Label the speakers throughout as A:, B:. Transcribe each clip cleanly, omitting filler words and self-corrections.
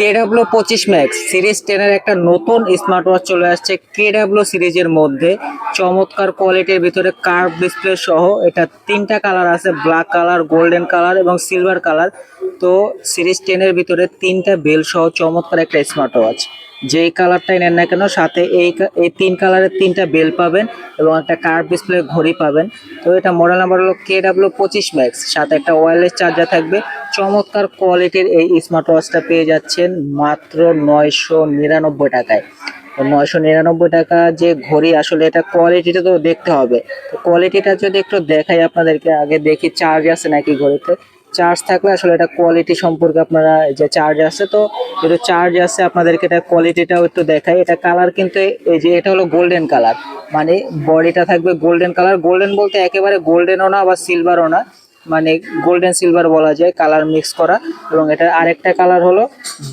A: KW25 Max series 10 এর একটা নতুন স্মার্ট ওয়াচ চলে আসছে KW সিরিজের মধ্যে। চমৎকার কোয়ালিটির ভিতরে কার্ভ ডিসপ্লে সহ এটা তিনটা কালার আছে, ব্ল্যাক কালার, গোল্ডেন কালার এবং সিলভার কালার। তো সিরিজ 10 এর ভিতরে তিনটা বেল সহ চমৎকার একটা স্মার্ট ওয়াচ। যেই কালারটাই নেন না কেন সাথে এই তিন কালারের তিনটা বেল পাবেন এবং একটা কার্ভ ডিসপ্লে ঘড়ি পাবেন। তো এটা মডেল নাম্বার হলো KW25 Max, সাথে একটা ওয়্যারলেস চার্জার থাকবে। চমৎকার কোয়ালিটির এই স্মার্ট ওয়াচটা পেয়ে যাচ্ছেন মাত্র 999 টাকায়। 999 টাকা যে ঘড়ি, আসলে এটা কোয়ালিটিটা তো দেখতে হবে। তো কোয়ালিটিটা যদি একটু দেখাই আপনাদেরকে, আগে দেখি চার্জ আছে নাকি ঘড়িতে। চার্জ থাকলে আসলে এটা কোয়ালিটি সম্পর্কে আপনারা, যে চার্জ আছে, তো যেটা চার্জ আছে আপনাদেরকে এটা কোয়ালিটিটাও একটু দেখাই। এটা কালার কিন্তু এই যে এটা হলো গোল্ডেন কালার, মানে বডিটা থাকবে গোল্ডেন কালার। গোল্ডেন বলতে একেবারে গোল্ডেনও না আবার সিলভারও না, মানে গোল্ডেন সিলভার বলা যায়, কালার মিক্স করা। এবং এটার আরেকটা কালার হলো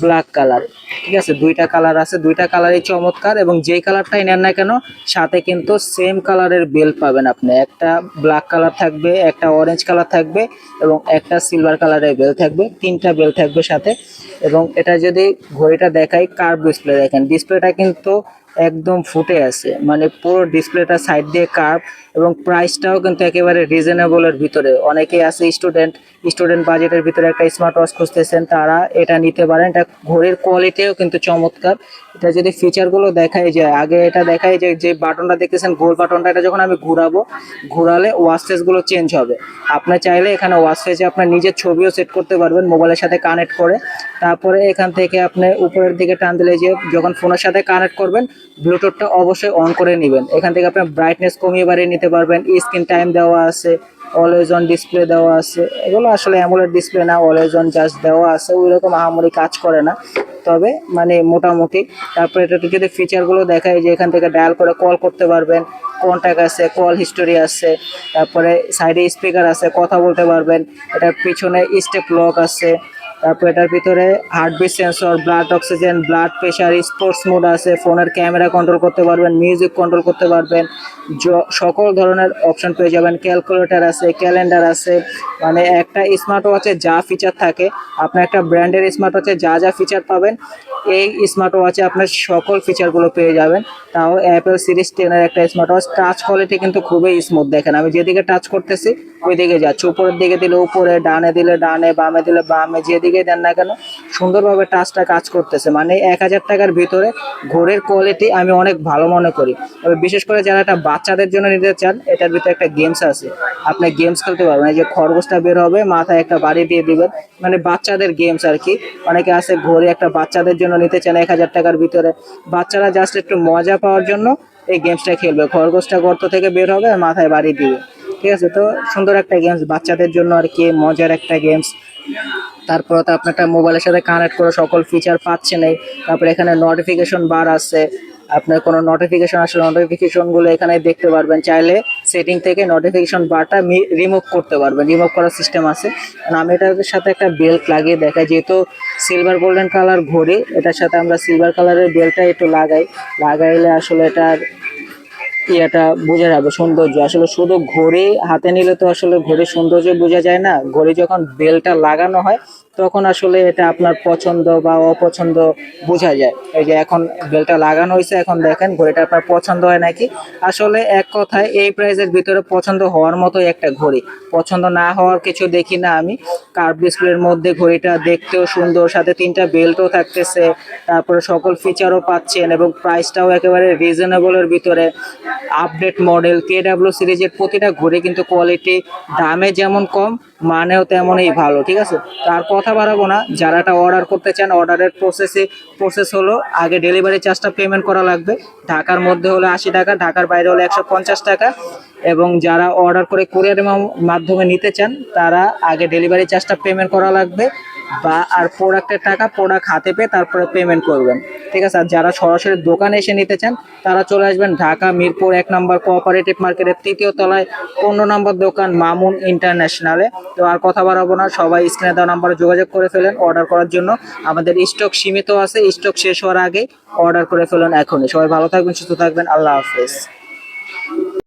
A: ব্ল্যাক কালার। ঠিক আছে, দুইটা কালার আছে, দুইটা কালারই চমৎকার। এবং যেই কালারটাই নেন না কেন সাথে কিন্তু সেম কালারের বেল পাবেন আপনি। একটা ব্ল্যাক কালার থাকবে, একটা অরেঞ্জ কালার থাকবে এবং একটা সিলভার কালারের বেল থাকবে, তিনটা বেল থাকবে সাথে। এবং এটা যদি ঘড়িটা দেখাই, কার্ভ ডিসপ্লে দেখেন, ডিসপ্লেটা কিন্তু একদম ফুটে আছে, মানে পুরো ডিসপ্লেটা সাইড দিয়ে কার্ভ। এবং প্রাইসটাও কিন্তু একেবারে রিজনেবলের ভিতরে। অনেকেই আছে স্টুডেন্ট বাজেটের ভিতরে একটা স্মার্ট ওয়াচ খুঁজতেছেন, তারা এটা নিতে পারেন। এটা ঘড়ির কোয়ালিটিও কিন্তু চমৎকার। এটা যদি ফিচারগুলো দেখাই যায়, আগে এটা দেখাই যায় যে বাটনটা দেখতেছেন গোল বাটনটা, এটা যখন আমি ঘুরালে ওয়াচ ফেসগুলো চেঞ্জ হবে। আপনি চাইলে এখানে ওয়াচ ফেসে আপনার নিজের ছবিও সেট করতে পারবেন মোবাইলের সাথে কানেক্ট করে। তারপরে এখান থেকে আপনি উপরের দিকে টান দিলে, যে যখন ফোনের সাথে কানেক্ট করবেন ব্লুটুথটা অবশ্যই অন করে নেবেন। এখান থেকে আপনি ব্রাইটনেস কমিয়ে বাড়িয়ে নিতে পারবেন। স্ক্রিন টাইম দেওয়া আছে, অলওয়েজ অন ডিসপ্লে দেওয়া আছে। এগুলো আসলে অ্যামোলেড ডিসপ্লে না, অলওয়েজ অন জাস্ট দেওয়া আছে, ওই রকম আহামরি কাজ করে না, তবে মানে মোটামুটি। তারপরে এটা যদি ফিচারগুলো দেখায়, যে এখান থেকে ডায়াল করে কল করতে পারবেন, কন্ট্যাক্ট আছে, কল হিস্টোরি আছে, তারপরে সাইডে স্পিকার আছে, কথা বলতে পারবেন। এটার পিছনে স্টেপ লক আছে। তারপর এটার ভিতরে heartbeat sensor, blood oxygen, blood pressure, sports mode আছে, ফোনের ক্যামেরা কন্ট্রোল করতে পারবেন, মিউজিক কন্ট্রোল করতে পারবেন, সকল ধরনের অপশন পেয়ে যাবেন। ক্যালকুলেটর আছে, ক্যালেন্ডার আছে, মানে একটা স্মার্ট ওয়াচে যা ফিচার থাকে, আপনার একটা ব্র্যান্ডের স্মার্ট ওয়াচে যা যা ফিচার পাবেন এই স্মার্ট ওয়াচে আপনার সকল ফিচারগুলো পেয়ে যাবেন। তাও অ্যাপেল সিরিজ 10 এর একটা স্মার্ট ওয়াচ। টাচ কোয়ালিটি কিন্তু খুবই স্মুথ। দেখেন আমি যেদিকে টাচ করতেছি ওই দিকে যাচ্ছে, উপরের দিকে দিলে উপরে, ডানে দিলে ডানে, বামে দিলে বামে, যেদিকে দেন না কেন সুন্দরভাবে টাচটা কাজ করতেছে। মানে 1000 টাকার ভিতরে ঘড়ির কোয়ালিটি আমি অনেক ভালো মনে করি। তবে বিশেষ করে যারা একটা বাচ্চাদের জন্য নিতে চান, এটার ভিতরে একটা গেমস আছে, আপনি গেমস খেলতে পারবেন। এই যে খরগোশটা বের হবে, মাথায় একটা বাড়ি দিয়ে দিবেন, মানে বাচ্চাদের গেমস আর কি। অনেকে আছে ঘড়ি একটা বাচ্চাদের জন্য নিতে চান 1000 টাকার ভিতরে, বাচ্চারা জাস্ট একটু মজা পাওয়ার জন্য এই গেমসটা খেলবে। খরগোশটা গর্ত থেকে বের হবে আর মাথায় বাড়ি দিবে। ঠিক আছে, তো সুন্দর একটা গেমস বাচ্চাদের জন্য আর কি, মজার একটা গেমস। তারপরে তো আপনার একটা মোবাইলের সাথে কানেক্ট করে সকল ফিচার পাচ্ছেন। তারপরে এখানে নোটিফিকেশন বার আছে, আপনার কোনো নোটিফিকেশন আসলে নোটিফিকেশনগুলো এখানে দেখতে পারবেন। চাইলে সেটিং থেকে নোটিফিকেশন বারটা রিমুভ করতে পারবেন, রিমুভ করার সিস্টেম আছে। আমি এটার সাথে একটা বেল্ট লাগিয়ে দেখাই, যেহেতু সিলভার গোল্ডেন কালার ঘড়ি, এটার সাথে আমরা সিলভার কালারের বেল্টটা একটু লাগাইলে আসলে এটার ইয়েটা বোঝা যাবে, সৌন্দর্য। আসলে শুধু ঘড়ি হাতে নিলে তো আসলে ঘড়ির সৌন্দর্য বোঝা যায় না, ঘড়ি যখন বেলটা লাগানো হয় তখন আসলে এটা আপনার পছন্দ বা অপছন্দ বোঝা যায়। এই যে এখন বেলটা লাগানো হয়েছে, এখন দেখেন ঘড়িটা আপনার পছন্দ হয় নাকি। আসলে এক কথায় এই প্রাইসের ভিতরে পছন্দ হওয়ার মতোই একটা ঘড়ি, পছন্দ না হওয়ার কিছু দেখি না আমি। কার্ভ ডিসপ্লের মধ্যে ঘড়িটা দেখতেও সুন্দর, সাথে তিনটা বেল্টও থাকতেছে, তারপরে সকল ফিচারও পাচ্ছেন এবং প্রাইসটাও একেবারে রিজনেবলের ভিতরে। আপডেট মডেল KW সিরিজের প্রতিটা ঘড়ি কিন্তু কোয়ালিটি দামে যেমন কম, মানেও তেমনই ভালো। ঠিক আছে, তার কথা বাড়াবো না। যারা এটা অর্ডার করতে চান, অর্ডারের প্রসেস হলো আগে ডেলিভারি চার্জটা পেমেন্ট করা লাগবে। ঢাকার মধ্যে হলে 80 টাকা, ঢাকার বাইরে হলে 150 টাকা। এবং যারা অর্ডার করে কুরিয়ারের মাধ্যমে নিতে চান, তারা আগে ডেলিভারি চার্জটা পেমেন্ট করা লাগবে, বা আর প্রোডাক্টের টাকা প্রোডাক্ট হাতে পেয়ে তারপরে পেমেন্ট করবেন। ঠিক আছে, আর যারা সরাসরি দোকানে এসে নিতে চান, তারা চলে আসবেন ঢাকা মিরপুর 1 নম্বর কোঅপারেটিভ মার্কেটের 3য় তলায় 15 নম্বর দোকান মামুন ইন্টারন্যাশনালে। তো আর কথা বাড়াবো না, সবাই স্ক্রিনে দেওয়া নাম্বারে যোগাযোগ করে ফেলেন অর্ডার করার জন্য। আমাদের স্টক সীমিত আছে, স্টক শেষ হওয়ার আগে অর্ডার করে ফেলুন এখনই। সবাই ভালো থাকবেন, সুস্থ থাকবেন, আল্লাহ হাফেজ।